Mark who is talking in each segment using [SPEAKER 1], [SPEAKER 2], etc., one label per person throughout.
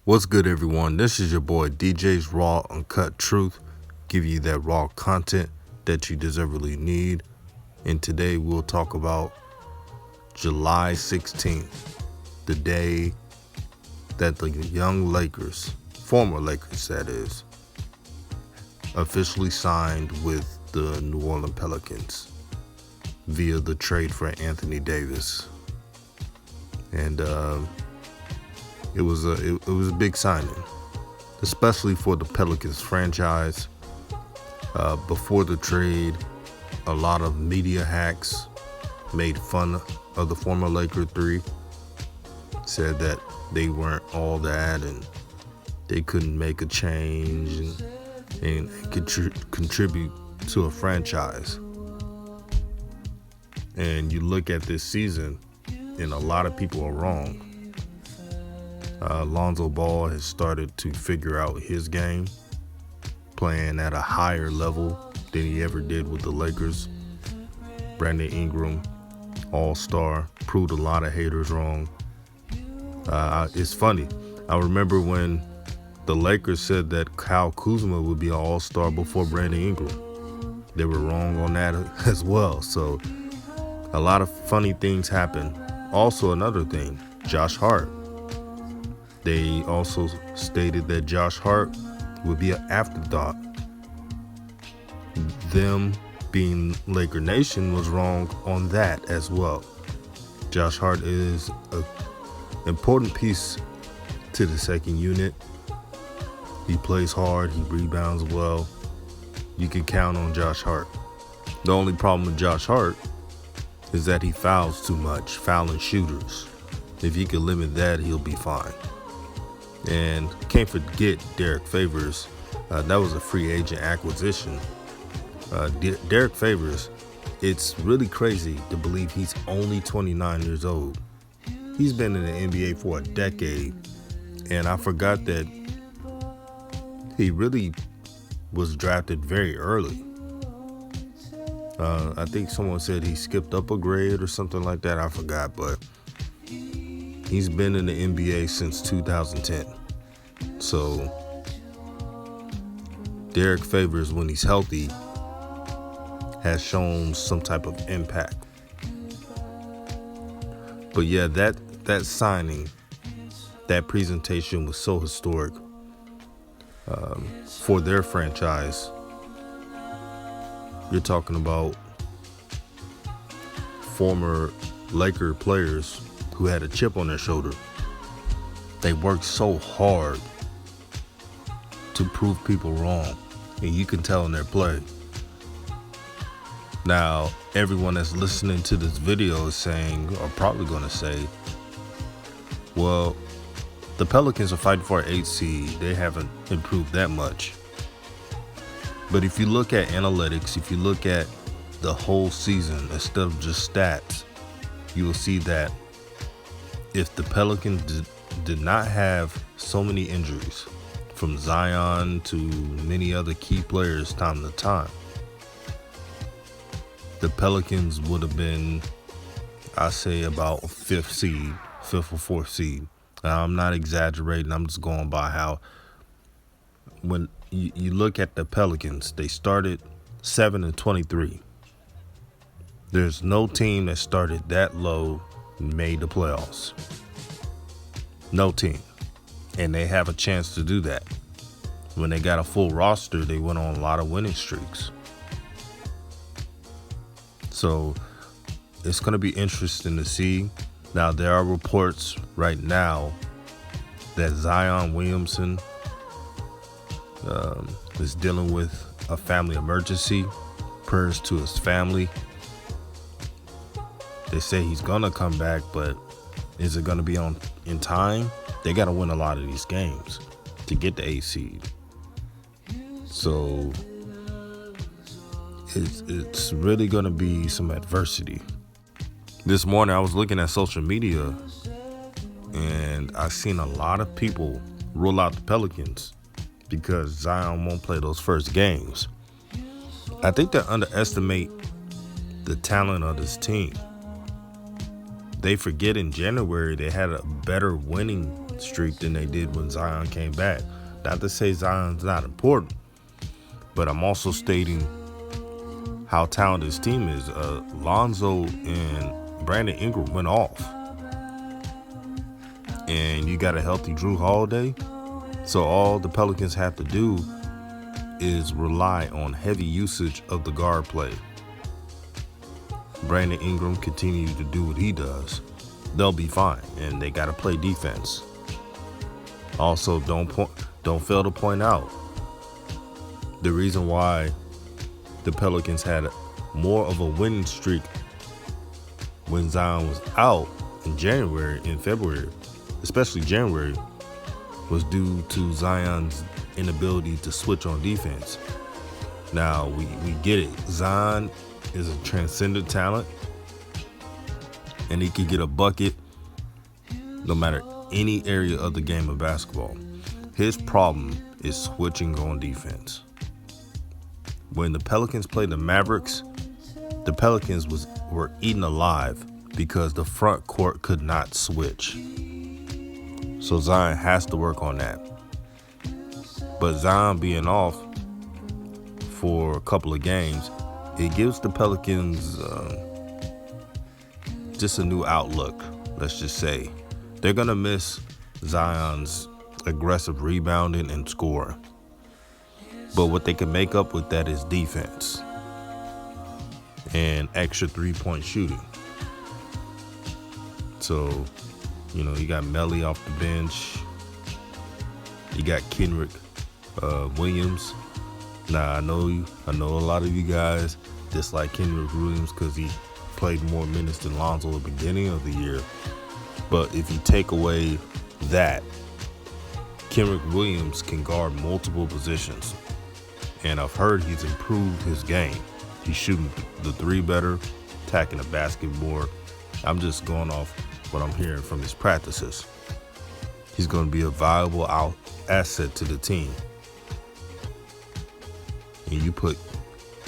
[SPEAKER 1] What's good, everyone? This is your boy DJ's Raw Uncut Truth, give you that raw content that you deservedly need. And today we'll talk about July 16th, the day that the young Lakers, former Lakers that is, officially signed with the New Orleans Pelicans via the trade for Anthony Davis. And it was a big signing, especially for the Pelicans franchise. Before the trade, a lot of media hacks made fun of the former Laker three, said that they weren't all that and they couldn't make a change and contribute to a franchise. And you look at this season, and a lot of people are wrong. Lonzo Ball has started to figure out his game, playing at a higher level than he ever did with the Lakers. Brandon Ingram, all-star, proved a lot of haters wrong. It's funny. I remember when the Lakers said that Kyle Kuzma would be an all-star before Brandon Ingram. They were wrong on that as well. So a lot of funny things happen. Also, another thing, Josh Hart. They also stated that Josh Hart would be an afterthought. Them being Laker Nation was wrong on that as well. Josh Hart is an important piece to the second unit. He plays hard, he rebounds well. You can count on Josh Hart. The only problem with Josh Hart is that he fouls too much, fouling shooters. If he can limit that, he'll be fine. And can't forget Derek Favors. That was a free agent acquisition. Derek Favors, it's really crazy to believe he's only 29 years old. He's been in the NBA for a decade, and I forgot that he really was drafted very early. I think someone said he skipped up a grade or something like that. I forgot, but he's been in the NBA since 2010. So Derek Favors, when he's healthy, has shown some type of impact. But yeah, that signing, that presentation was so historic for their franchise. You're talking about former Laker players who had a chip on their shoulder. They worked so hard to prove people wrong, and you can tell in their play. Now, everyone that's listening to this video is saying, or probably going to say, well, the Pelicans are fighting for an 8 seed. They haven't improved that much. But if you look at analytics, if you look at the whole season instead of just stats, you will see that if the Pelicans did not have so many injuries, from Zion to many other key players time to time, the Pelicans would have been, I say, about a fifth or fourth seed. Now, I'm not exaggerating. I'm just going by how, when you look at the Pelicans, they started 7-23. There's no team that started that low and made the playoffs. No team. And they have a chance to do that. When they got a full roster, they went on a lot of winning streaks. So it's going to be interesting to see. Now, there are reports right now that Zion Williamson is dealing with a family emergency. Prayers to his family. They say he's going to come back, but is it going to be in time? They got to win a lot of these games to get the 8 seed. So it's really going to be some adversity. This morning I was looking at social media and I seen a lot of people rule out the Pelicans because Zion won't play those first games. I think they underestimate the talent of this team. They forget in January they had a better winning streak than they did when Zion came back. Not to say Zion's not important, but I'm also stating how talented his team is. Lonzo and Brandon Ingram went off. And you got a healthy Drew Holiday. So all the Pelicans have to do is rely on heavy usage of the guard play. Brandon Ingram continues to do what he does. They'll be fine, and they got to play defense. Also, don't fail to point out the reason why the Pelicans had more of a winning streak when Zion was out in February, especially January, was due to Zion's inability to switch on defense. Now, we get it. Zion is a transcendent talent, and he can get a bucket no matter any area of the game of basketball. His problem is switching on defense. When the Pelicans played the Mavericks, the Pelicans were eaten alive because the front court could not switch. So Zion has to work on that. But Zion being off for a couple of games, it gives the Pelicans just a new outlook, let's just say. They're going to miss Zion's aggressive rebounding and scoring. But what they can make up with that is defense and extra three-point shooting. So, you got Melly off the bench. You got Kenrick Williams. Now, I know a lot of you guys dislike Kenrick Williams because he played more minutes than Lonzo at the beginning of the year. But if you take away that, Kenrick Williams can guard multiple positions. And I've heard he's improved his game. He's shooting the three better, attacking the basket more. I'm just going off what I'm hearing from his practices. He's going to be a valuable asset to the team. And you put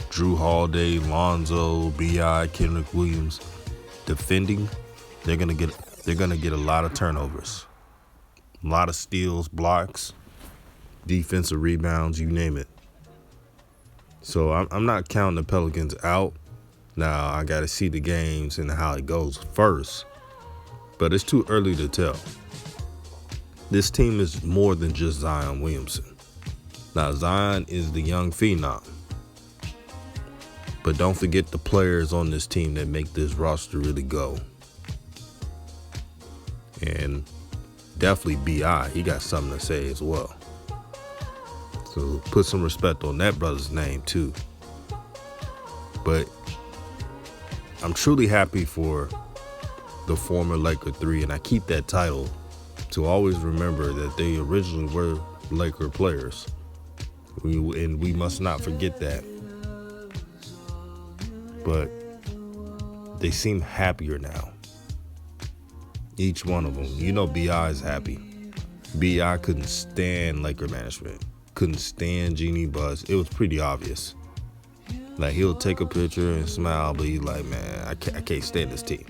[SPEAKER 1] Drew Holiday, Lonzo, B.I., Kenrick Williams defending, they're gonna get a lot of turnovers, a lot of steals, blocks, defensive rebounds, you name it. So I'm not counting the Pelicans out. Now I got to see the games and how it goes first, but it's too early to tell. This team is more than just Zion Williamson. Now, Zion is the young phenom. But don't forget the players on this team that make this roster really go. And definitely B.I. He got something to say as well. So put some respect on that brother's name too. But I'm truly happy for the former Laker 3, and I keep that title to always remember that they originally were Laker players. We must not forget that. But they seem happier now. Each one of them. B.I. is happy. B.I. couldn't stand Laker management. Couldn't stand Jeannie Buss. It was pretty obvious. Like, he'll take a picture and smile, but he's like, man, I can't stand this team.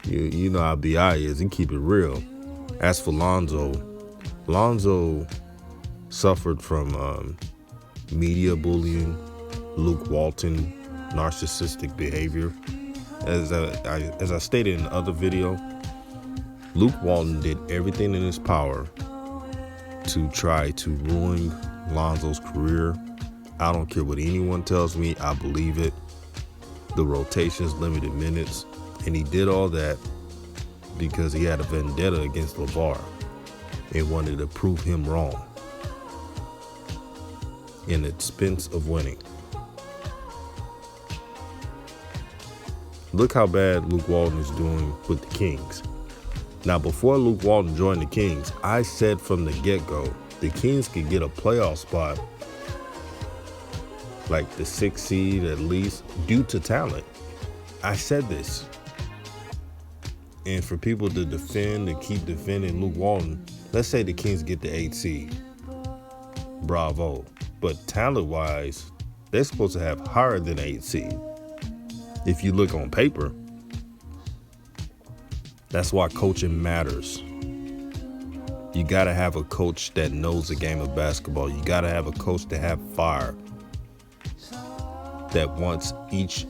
[SPEAKER 1] You know how B.I. is. He keep it real. As for Lonzo suffered from media bullying, Luke Walton, narcissistic behavior. As I stated in the other video, Luke Walton did everything in his power to try to ruin Lonzo's career. I don't care what anyone tells me, I believe it. The rotations, limited minutes, and he did all that because he had a vendetta against LeVar and wanted to prove him wrong in the expense of winning. Look how bad Luke Walton is doing with the Kings. Now, before Luke Walton joined the Kings, I said from the get-go, the Kings could get a playoff spot, like the 6th seed at least, due to talent. I said this. And for people to defend and keep defending Luke Walton, let's say the Kings get the 8th seed. Bravo. But talent-wise, they're supposed to have higher than 8th seed. If you look on paper. That's why coaching matters. You got to have a coach that knows the game of basketball. You got to have a coach that have fire, that wants each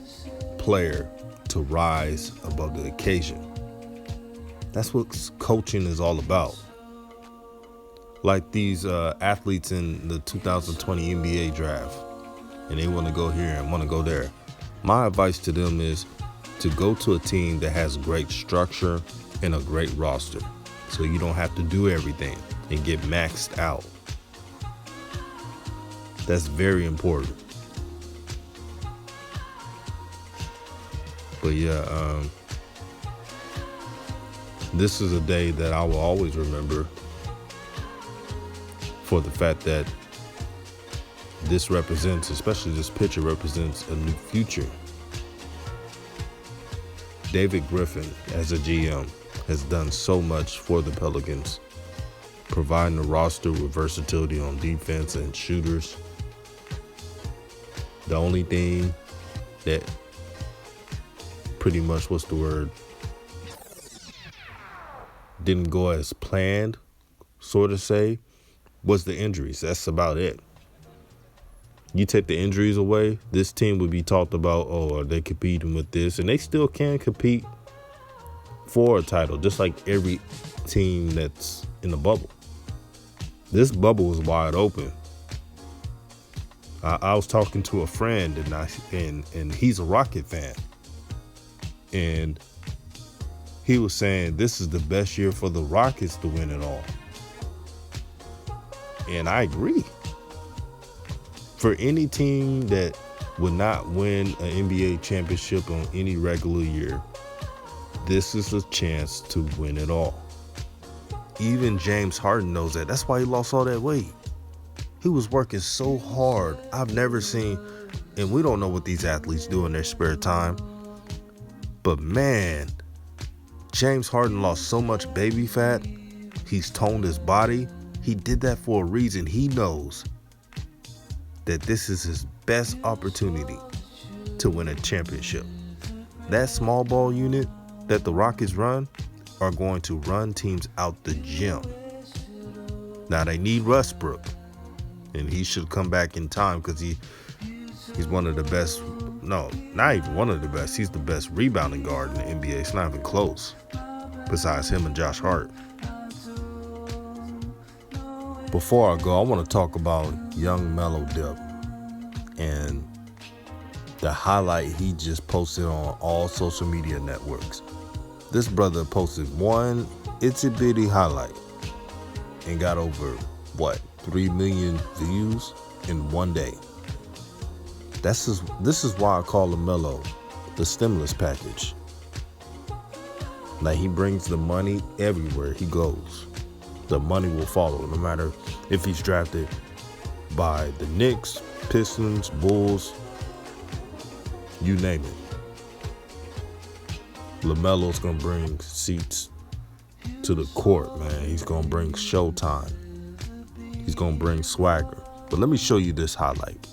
[SPEAKER 1] player to rise above the occasion. That's what coaching is all about. Like these athletes in the 2020 NBA draft, and they want to go here and want to go there. My advice to them is to go to a team that has great structure and a great roster, so you don't have to do everything and get maxed out. That's very important. But yeah, this is a day that I will always remember, for the fact that this represents, especially this picture represents, a new future. David Griffin, as a GM, has done so much for the Pelicans, providing a roster with versatility on defense and shooters. The only thing that pretty much, didn't go as planned, sort of say, was the injuries. That's about it. You take the injuries away, this team would be talked about, oh, are they competing with this? And they still can compete for a title, just like every team that's in the bubble. This bubble is wide open. I was talking to a friend, and he's a Rocket fan. And he was saying this is the best year for the Rockets to win it all. And I agree. For any team that would not win an NBA championship on any regular year, this is a chance to win it all. Even James Harden knows that. That's why he lost all that weight. He was working so hard. I've never seen, and we don't know what these athletes do in their spare time, but man, James Harden lost so much baby fat. He's toned his body. He did that for a reason. He knows that this is his best opportunity to win a championship. That small ball unit that the Rockets run are going to run teams out the gym. Now they need Westbrook, and he should come back in time, because he's one of the best. No, not even one of the best. He's the best rebounding guard in the NBA. It's not even close, besides him and Josh Hart. Before I go, I want to talk about young Melo Dip and the highlight he just posted on all social media networks. This brother posted one itsy bitty highlight and got over, 3 million views in one day. This is why I call Lamelo the stimulus package. Like, he brings the money everywhere he goes. The money will follow, no matter if he's drafted by the Knicks, Pistons, Bulls, you name it. LaMelo's going to bring seats to the court, man. He's going to bring showtime. He's going to bring swagger. But let me show you this highlight.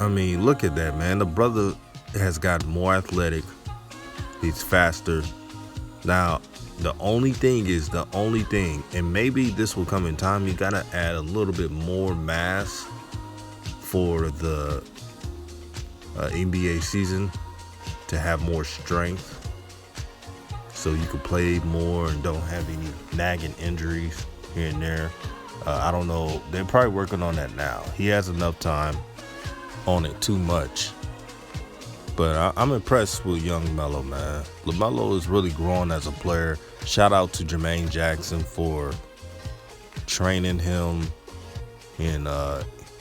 [SPEAKER 1] I mean, look at that, man. The brother has gotten more athletic. He's faster. Now, the only thing, and maybe this will come in time, you got to add a little bit more mass for the NBA season to have more strength, so you can play more and don't have any nagging injuries here and there. I don't know. They're probably working on that now. He has enough time on it too much. But I'm impressed with young Melo, man. LaMelo is really growing as a player. Shout out to Jermaine Jackson for training him and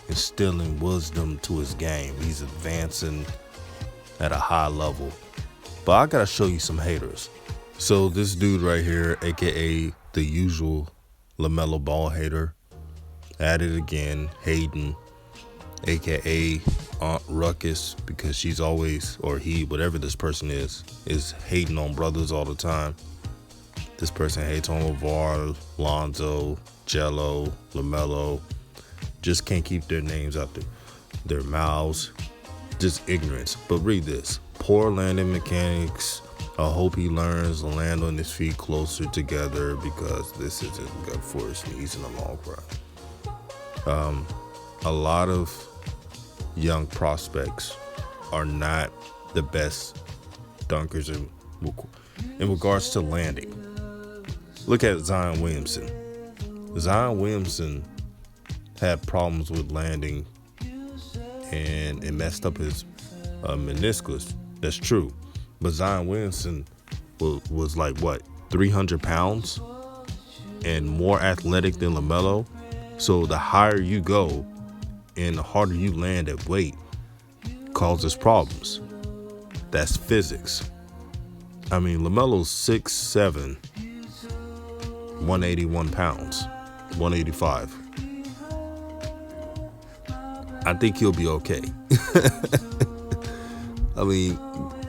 [SPEAKER 1] instilling wisdom to his game. He's advancing at a high level. But I gotta show you some haters. So this dude right here, aka the usual Lamelo Ball hater, at it again, Hayden, aka Aunt Ruckus, because she's always, or he, whatever this person is hating on brothers all the time. This person hates on LeVar, Lonzo, Jello, Lamelo. Just can't keep their names out their mouths. Just ignorance. But read this. Poor landing mechanics. I hope he learns to land on his feet closer together because this isn't good for his knees in the long run. A lot of young prospects are not the best dunkers in regards to landing. Look at Zion Williamson. Zion Williamson had problems with landing and it messed up his meniscus. That's true. But Zion Williamson was like, 300 pounds and more athletic than LaMelo. So the higher you go and the harder you land at weight causes problems. That's physics. I mean, LaMelo's 6'7", 181 pounds, 185. I think he'll be okay. I mean,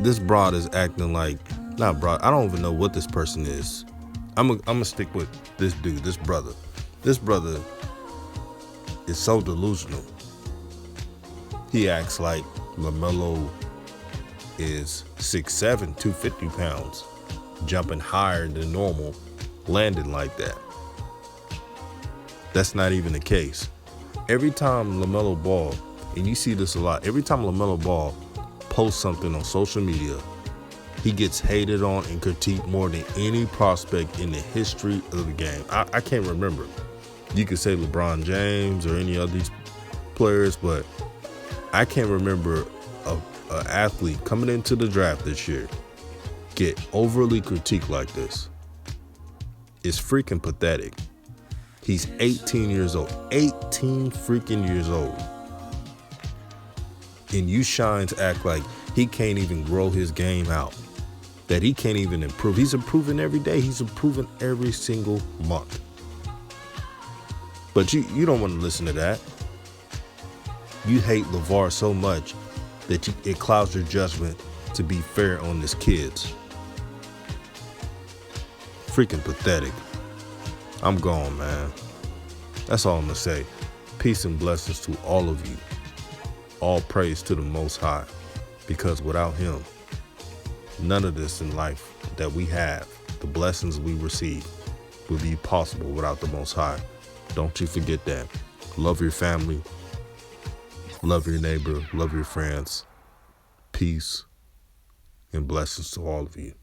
[SPEAKER 1] this broad is acting like, not broad, I don't even know what this person is. I'm gonna stick with this dude, this brother. This brother is so delusional. He acts like LaMelo is 6'7", 250 pounds, jumping higher than normal, landing like that. That's not even the case. Every time LaMelo Ball, and you see this a lot, every time LaMelo Ball posts something on social media, he gets hated on and critiqued more than any prospect in the history of the game. I can't remember. You could say LeBron James or any of these players, but I can't remember an athlete coming into the draft this year get overly critiqued like this. It's freaking pathetic. He's 18 years old. 18 freaking years old. And you shines act like he can't even grow his game out. That he can't even improve. He's improving every day. He's improving every single month. But you don't want to listen to that. You hate LeVar so much that it clouds your judgment to be fair on his kids. Freaking pathetic. I'm gone, man. That's all I'm going to say. Peace and blessings to all of you. All praise to the Most High. Because without him, none of this in life that we have, the blessings we receive, would be possible without the Most High. Don't you forget that. Love your family. Love your neighbor. Love your friends. Peace and blessings to all of you.